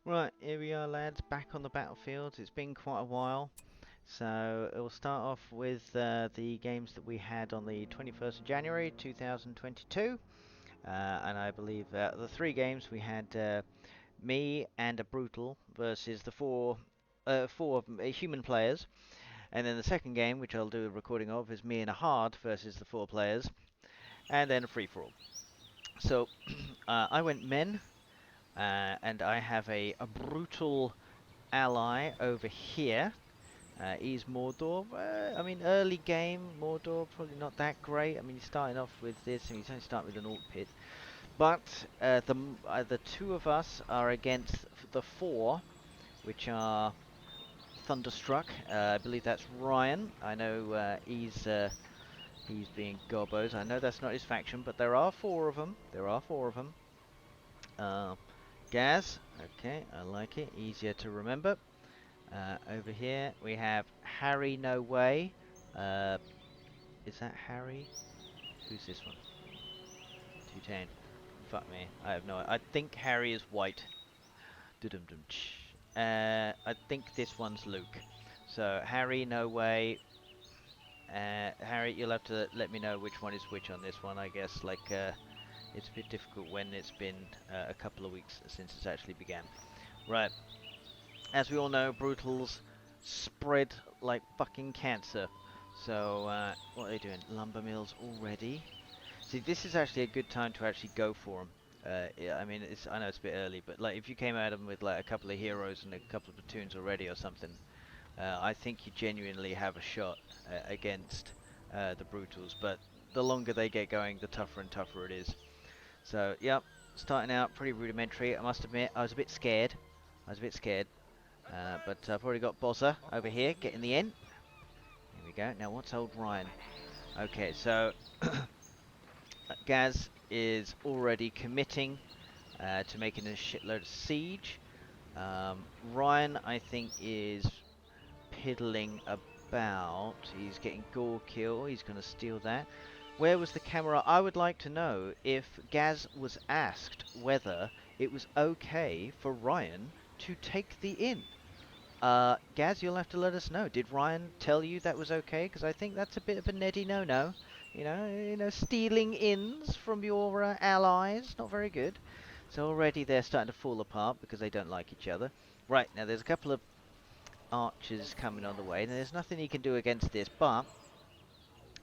Right, here we are, lads, back on the battlefield. It's been quite a while, so we'll start off with the games that we had on the 21st of January 2022. And I believe the three games we had me and a Brutal versus the four human players. And then the second game, which I'll do a recording of, is me and a Hard versus the four players. And then a free-for-all. So I went men, and I have a Brutal ally over here. He's Mordor. I mean, early game, Mordor probably not that great. I mean, he's starting off with this, and he's only starting with an alt pit. But the two of us are against the four, which are Thunderstruck. I believe that's Ryan. I know he's being gobos. I know that's not his faction, but there are four of them. There are four of them. Uh, Gaz. Okay, I like it. Easier to remember. Over here we have Harry No Way. Uh, is that Harry? Who's this one? 210. Fuck me. I have no idea. I think Harry is white. I think this one's Luke. So Harry No Way. Harry, you'll have to let me know which one is which on this one. I guess it's a bit difficult when it's been a couple of weeks since it's actually began. Right. As we all know, Brutals spread like fucking cancer. So, what are they doing? Lumber mills already? See, this is actually a good time to actually go for them. Yeah, I mean, I know it's a bit early, but like if you came at them with like a couple of heroes and a couple of platoons already or something, I think you genuinely have a shot against the Brutals. But the longer they get going, the tougher and tougher it is. So, yep, starting out pretty rudimentary. I must admit, I was a bit scared. I was a bit scared. But I've already got Bozza over here getting the in. Here we go. Now, what's old Ryan? Okay, so Gaz is already committing to making a shitload of siege. Ryan, I think, is piddling about. He's getting gore kill. He's going to steal that. Where was the camera? I would like to know if Gaz was asked whether it was okay for Ryan to take the in. Gaz, you'll have to let us know. Did Ryan tell you that was okay? Because I think that's a bit of a Neddy no-no. Stealing ins from your allies, not very good. So already they're starting to fall apart because they don't like each other. Right, now there's a couple of archers coming on the way. Now there's nothing he can do against this, but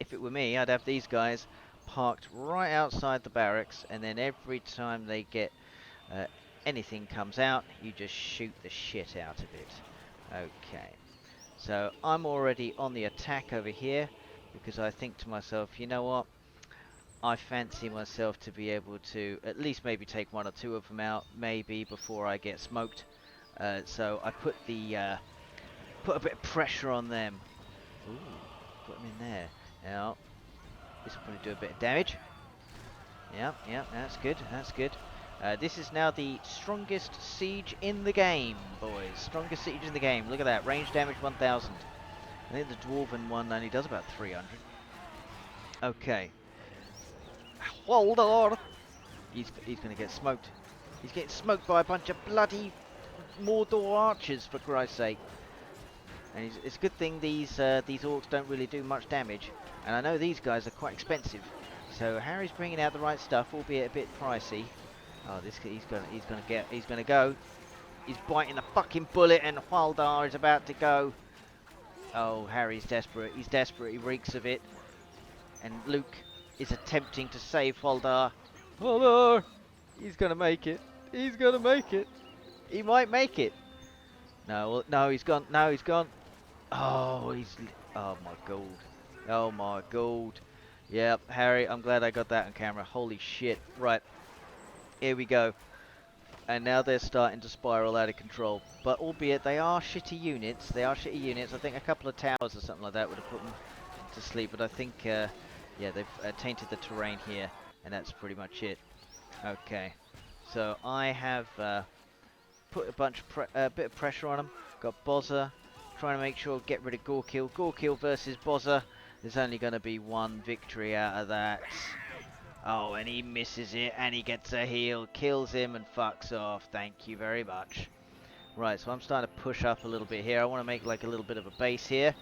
if it were me, I'd have these guys parked right outside the barracks, and then every time they get uh, anything comes out, you just shoot the shit out of it. Okay, so I'm already on the attack over here because I think to myself, you know what? I fancy myself to be able to at least maybe take one or two of them out, maybe before I get smoked. So I put a bit of pressure on them. Ooh, put them in there. Now this will probably do a bit of damage. Yeah, that's good. That's good. This is now the strongest siege in the game, boys. Strongest siege in the game. Look at that. Range damage 1000. I think the Dwarven one only does about 300. Okay. Hold on. He's going to get smoked. He's getting smoked by a bunch of bloody Mordor archers, for Christ's sake. And it's a good thing these orcs don't really do much damage. And I know these guys are quite expensive. So Harry's bringing out the right stuff, albeit a bit pricey. Oh, he's gonna go. He's biting the fucking bullet, and Hwaldar is about to go. Oh, Harry's desperate. He's desperate. He reeks of it. And Luke is attempting to save Hwaldar. Hwaldar! He's gonna make it. He's gonna make it. He might make it. No, no, he's gone. No, he's gone. Oh, oh my god. Oh my god. Yep, Harry, I'm glad I got that on camera. Holy shit. Right. Here we go. And now they're starting to spiral out of control. But albeit they are shitty units. They are shitty units. I think a couple of towers or something like that would have put them to sleep. But I think, yeah, they've tainted the terrain here. And that's pretty much it. Okay. So I have put a bit of pressure on them. Got Bozza trying to make sure get rid of Gorkill. Gorkill versus Bozza. There's only going to be one victory out of that. Oh, and he misses it, and he gets a heal, kills him, and fucks off. Thank you very much. Right, so I'm starting to push up a little bit here. I want to make like a little bit of a base here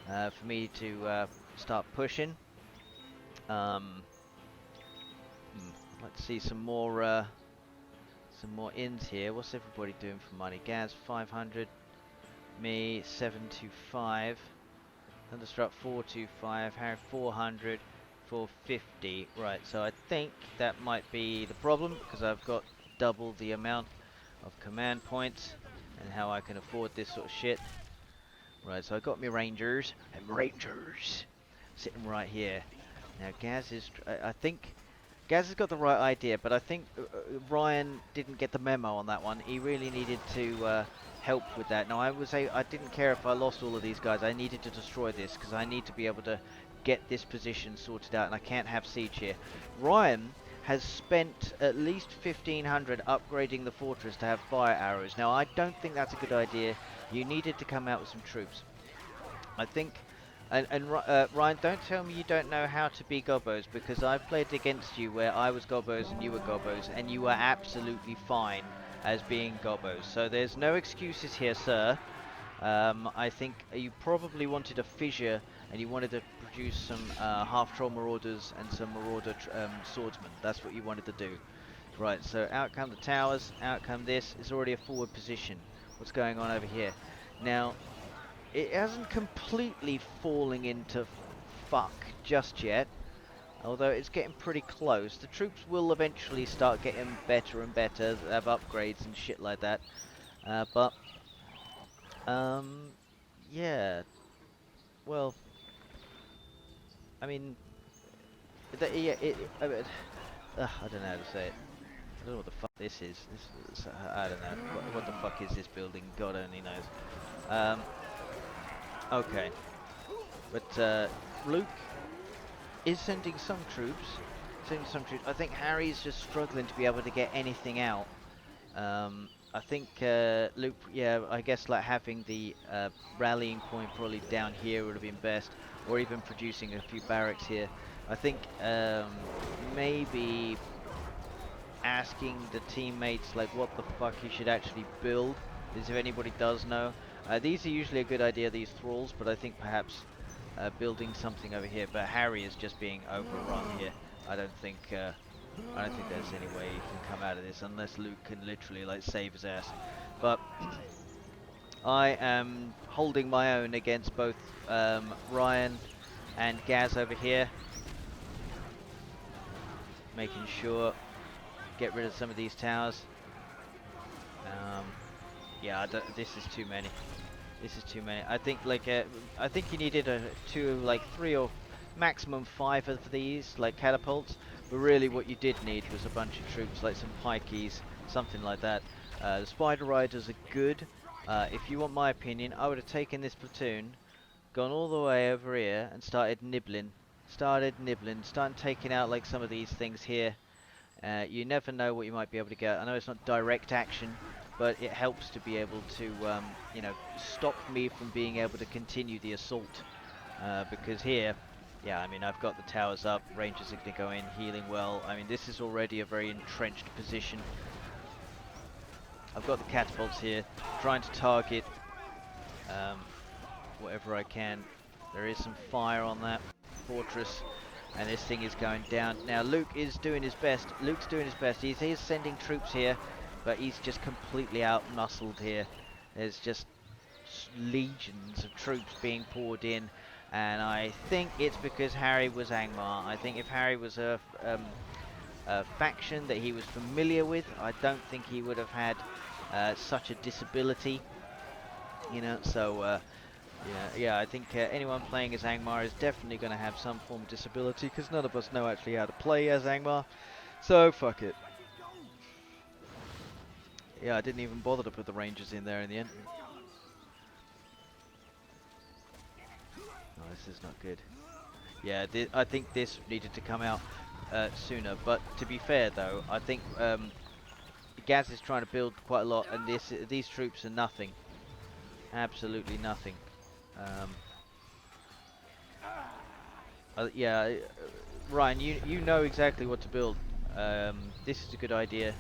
for me to start pushing. Let's see some more ins here. What's everybody doing for money? Gaz 500, me 725, Thunderstruck 425, Harry 400, 450. Right, so I think that might be the problem because I've got double the amount of command points and how I can afford this sort of shit. Right, so I got my Rangers and Rangers sitting right here. Now Gaz is, I think Gaz has got the right idea, but I think Ryan didn't get the memo on that one. He really needed to help with that. Now I didn't care if I lost all of these guys. I needed to destroy this because I need to be able to get this position sorted out, and I can't have siege here. Ryan has spent at least 1,500 upgrading the fortress to have fire arrows. Now I don't think that's a good idea. You needed to come out with some troops. I think, Ryan, don't tell me you don't know how to be Gobos, because I've played against you where I was Gobos and you were Gobos, and you were absolutely fine as being Gobos. So there's no excuses here, sir. I think you probably wanted a fissure, and you wanted to produce some half-troll marauders and some marauder swordsmen. That's what you wanted to do. Right, so out come the towers, out come this. It's already a forward position. What's going on over here? Now, it hasn't completely falling into fuck just yet, although it's getting pretty close. The troops will eventually start getting better and better, have upgrades and shit like that. Yeah. Well, I mean, yeah, I don't know how to say it. I don't know what the fuck this is. I don't know. What the fuck is this building? God only knows. Okay. But Luke is sending some troops. I think Harry's just struggling to be able to get anything out. I think Luke, yeah, I guess like having the rallying point probably down here would have been best, or even producing a few barracks here. I think maybe asking the teammates like what the fuck you should actually build, is if anybody does know. These are usually a good idea, these thralls, but I think perhaps building something over here. But Harry is just being overrun here. I don't think there's any way he can come out of this unless Luke can literally like save his ass. But I am holding my own against both Ryan and Gaz over here, making sure get rid of some of these towers. Yeah, this is too many. This is too many. I think like I think you needed like 3 or maximum 5 of these like catapults. But really, what you did need was a bunch of troops, like some pikeys, something like that. The spider riders are good. If you want my opinion, I would have taken this platoon, gone all the way over here, and started nibbling. Started taking out like some of these things here. You never know what you might be able to get. I know it's not direct action, but it helps to be able to, you know, stop me from being able to continue the assault. Because here, yeah, I mean, I've got the towers up, Rangers are going to go in, healing well. I mean, this is already a very entrenched position. I've got the catapults here, trying to target whatever I can. There is some fire on that fortress, and this thing is going down. Now, Luke is doing his best. Luke's doing his best. He's sending troops here, but he's just completely out-muscled here. There's just legions of troops being poured in, and I think it's because Harry was Angmar. I think if Harry was a faction that he was familiar with, I don't think he would have had such a disability, you know. So yeah, I think anyone playing as Angmar is definitely going to have some form of disability, because none of us know actually how to play as Angmar. So fuck it. Yeah, I didn't even bother to put the Rangers in there in the end. Oh, this is not good. Yeah, I think this needed to come out sooner. But to be fair, though, I think Gaz is trying to build quite a lot, and these troops are nothing. Absolutely nothing. Yeah, Ryan, you know exactly what to build. This is a good idea.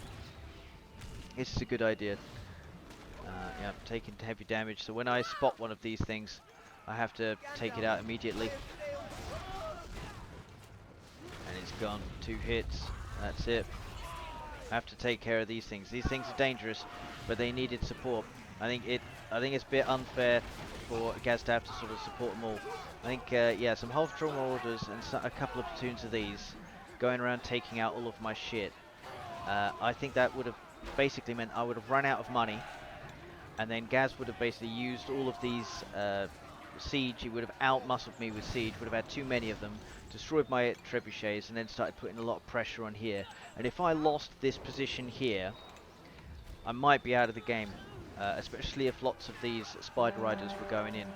This is a good idea. Yeah, taking heavy damage. So when I spot one of these things, I have to take it out immediately. And it's gone. 2 hits. That's it. I have to take care of these things. These things are dangerous, but they needed support. I think it's a bit unfair for Gaz to have to sort of support them all. I think yeah, some half-drawn orders and a couple of platoons of these going around taking out all of my shit. I think that would have basically meant I would have run out of money, and then Gaz would have basically used all of these siege. He would have out-muscled me with siege, would have had too many of them, destroyed my trebuchets, and then started putting a lot of pressure on here. And if I lost this position here, I might be out of the game, especially if lots of these spider riders were going in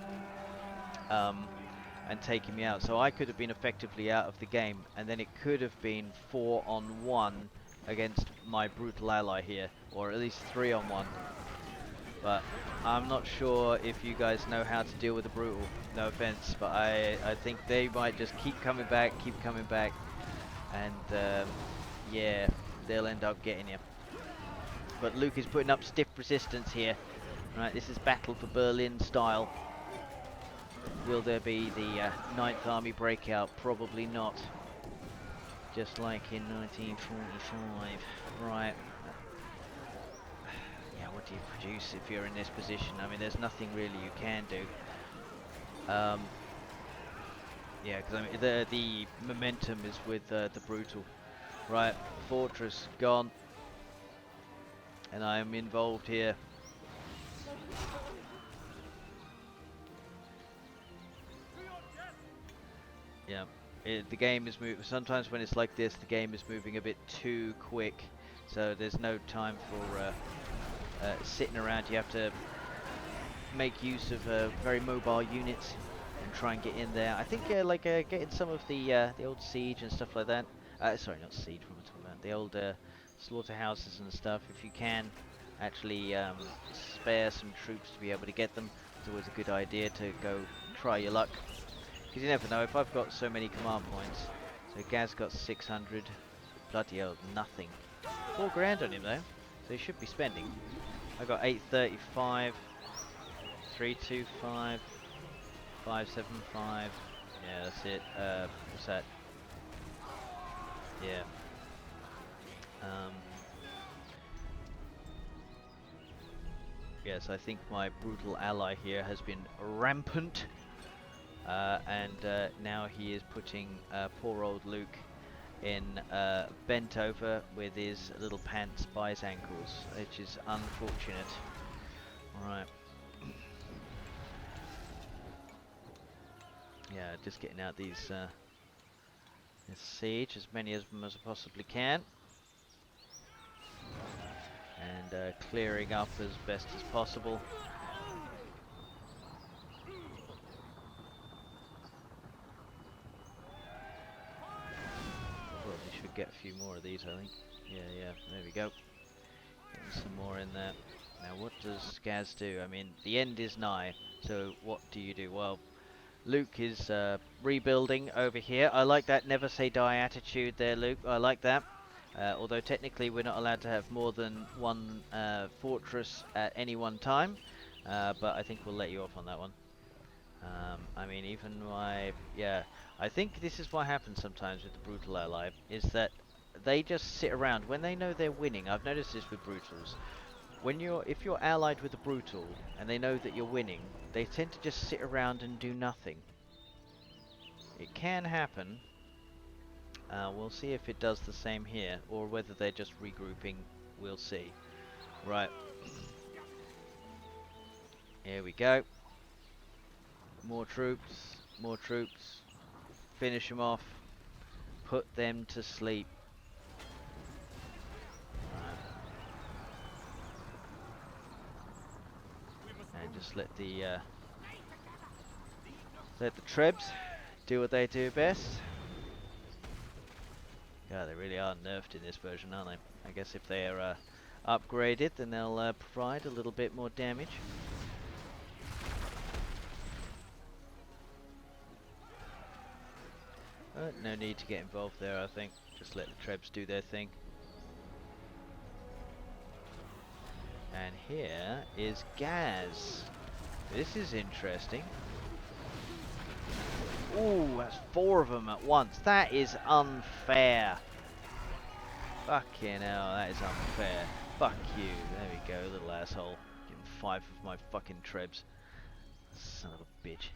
and taking me out. So I could have been effectively out of the game, and then it could have been 4-on-1 against my brutal ally here, or at least 3-on-1. But I'm not sure if you guys know how to deal with a brutal. No offense, but I think they might just keep coming back, and yeah, they'll end up getting you. But Luke is putting up stiff resistance here. Right, this is Battle for Berlin style. Will there be the 9th Army breakout? Probably not. Just like in 1945. Right. Yeah, what do you produce if you're in this position? I mean, there's nothing really you can do. Yeah, because I mean, the momentum is with the brutal. Right, fortress gone. And I am involved here. Yeah, the game is moving. Sometimes when it's like this, the game is moving a bit too quick. So there's no time for sitting around. You have to make use of very mobile units and try and get in there. I think like getting some of the old siege and stuff like that. Sorry, not siege. What am I talking about? The old slaughterhouses and stuff. If you can actually spare some troops to be able to get them, it's always a good idea to go try your luck. Because you never know. If I've got so many command points, so Gaz got 600. Bloody hell, nothing. 4 grand on him though, so he should be spending. I got 835. 325, 575. Yeah, that's it. What's that? Yeah. Yes, I think my brutal ally here has been rampant, and now he is putting poor old Luke in bent over with his little pants by his ankles, which is unfortunate. All right. Yeah, just getting out these this siege, as many of them as I possibly can, and clearing up as best as possible. Probably should get a few more of these, I think. Yeah, there we go. Getting some more in there. Now, what does Gaz do? I mean, the end is nigh, so what do you do? Well, Luke is rebuilding over here. I like that never say die attitude there, Luke. I like that. Although technically we're not allowed to have more than one fortress at any one time. But I think we'll let you off on that one. I mean, even yeah, I think this is what happens sometimes with the brutal ally, is that they just sit around when they know they're winning. I've noticed this with brutals. If you're allied with a brutal and they know that you're winning, they tend to just sit around and do nothing. It can happen. We'll see if it does the same here, or whether they're just regrouping. We'll see. Right. Here we go. More troops. More troops. Finish them off. Put them to sleep. And just let the trebs do what they do best. Yeah, they really are nerfed in this version, aren't they? I guess if they are upgraded, then they'll provide a little bit more damage. No need to get involved there, I think. Just let the trebs do their thing. And here is Gaz. This is interesting. Ooh, that's 4 of them at once. That is unfair. Fucking hell, that is unfair. Fuck you. There we go, little asshole. Give him 5 of my fucking trebs. Son of a bitch.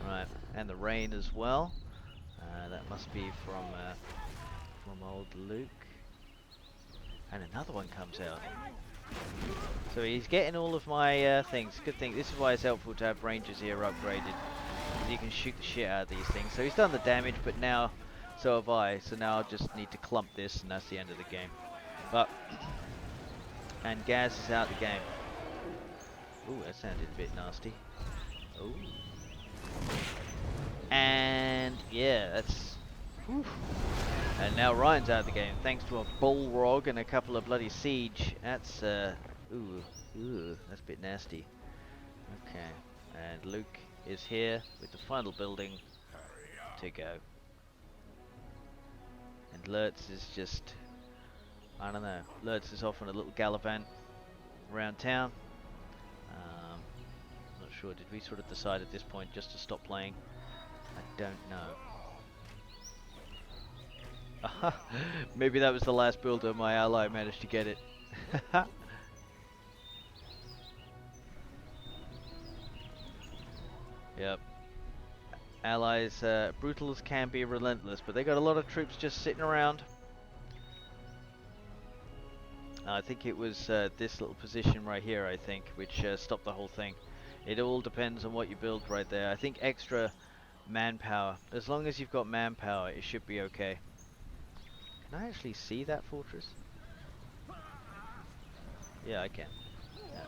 Right, and the rain as well. That must be from old Luke. And another one comes out. So he's getting all of my things. Good thing. This is why it's helpful to have rangers here upgraded. You can shoot the shit out of these things. So he's done the damage, but now so have I. So now I just need to clump this, and that's the end of the game. But and Gaz is out the game. Ooh, that sounded a bit nasty. Ooh. And yeah, that's. Whew. And now Ryan's out of the game, thanks to a bullrog and a couple of bloody siege. That's ooh, that's a bit nasty. Okay, and Luke is here with the final building to go. And Lurtz is just, I don't know, Lurtz is off on a little gallivant around town. Not sure, did we sort of decide at this point just to stop playing? I don't know. Maybe that was the last builder my ally managed to get it. Yep. Allies, Brutals can be relentless, but they got a lot of troops just sitting around. I think it was this little position right here, I think, which stopped the whole thing. It all depends on what you build right there. I think extra manpower. As long as you've got manpower, it should be okay. Can I actually see that fortress? Yeah, I can. Yeah.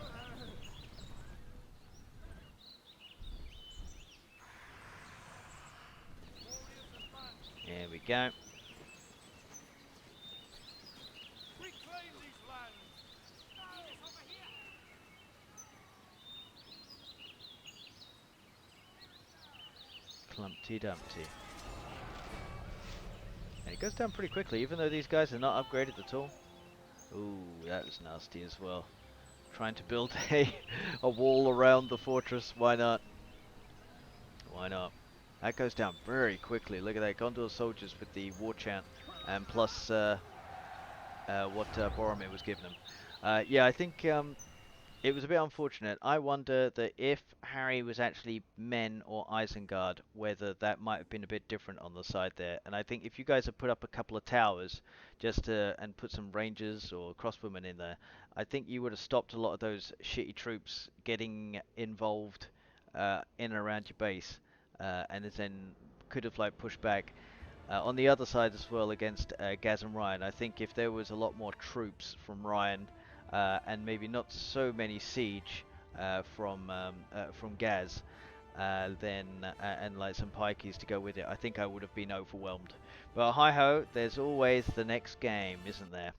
There we go. Clumpty Dumpty. And it goes down pretty quickly, even though these guys are not upgraded at all. Ooh, that was nasty as well. Trying to build a wall around the fortress, why not? Why not? That goes down very quickly. Look at that, Gondor soldiers with the war chant, and plus what Boromir was giving them. Yeah, I think it was a bit unfortunate. I wonder that if Harry was actually men or Isengard, whether that might have been a bit different on the side there. And I think if you guys had put up a couple of towers just to, and put some rangers or crossbowmen in there, I think you would have stopped a lot of those shitty troops getting involved in and around your base, and then could have like pushed back. On the other side as well against Gaz and Ryan, I think if there was a lot more troops from Ryan and maybe not so many siege from Gaz, then and like some pikeys to go with it, I think I would have been overwhelmed. But hi ho, there's always the next game, isn't there?